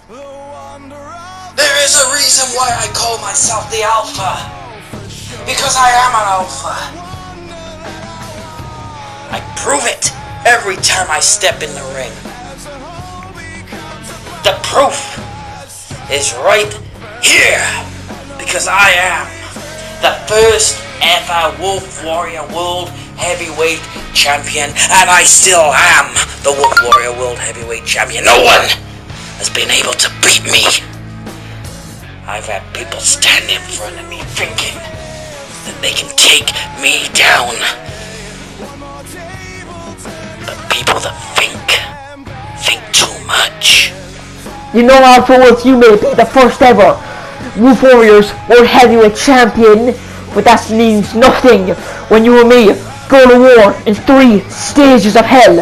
There is a reason why I call myself the Alpha. Because I am an Alpha. I prove it every time I step in the ring. The proof is right here. Because I am the first ever Wolf Warrior World Heavyweight Champion. And I still am the Wolf Warrior World Heavyweight Champion. No one has been able to beat me. I've had people stand in front of me thinking that they can take me down. But people that think too much. You know, Alpha Wolf, you may be the first ever Wolf Warriors World Heavyweight Champion, but that means nothing when you and me go to war in 3 stages of hell.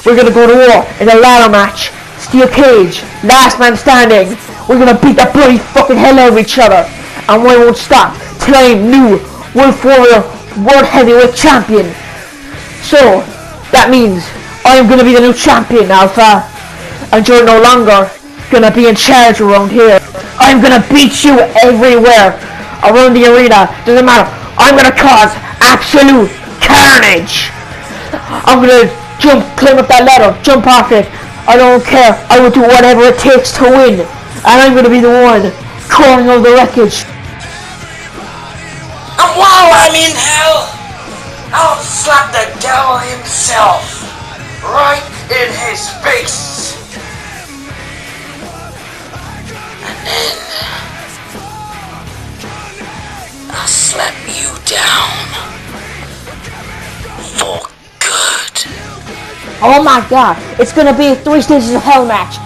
We're gonna go to war in a ladder match, steel cage, last man standing. We're gonna beat the bloody fucking hell out of each other, and we won't stop till I'm new Wolf Warrior World Heavyweight Champion. So that means I am gonna be the new champion, Alpha, and you're no longer gonna be in charge around here. I'm gonna beat you everywhere around the arena. Doesn't matter. I'm gonna cause absolute carnage. I'm gonna climb up that ladder, jump off it. I don't care. I will do whatever it takes to win. And I'm gonna be the one crawling over the wreckage. And while I'm in hell, I'll slap the devil himself right in his face. And then I'll slap you down for good. Oh my god, it's gonna be a 3 stages of hell match.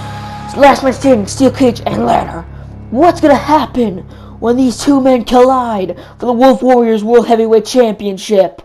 Last man standing, steel cage, and ladder. What's gonna happen when these 2 men collide for the Wolf Warriors World Heavyweight Championship?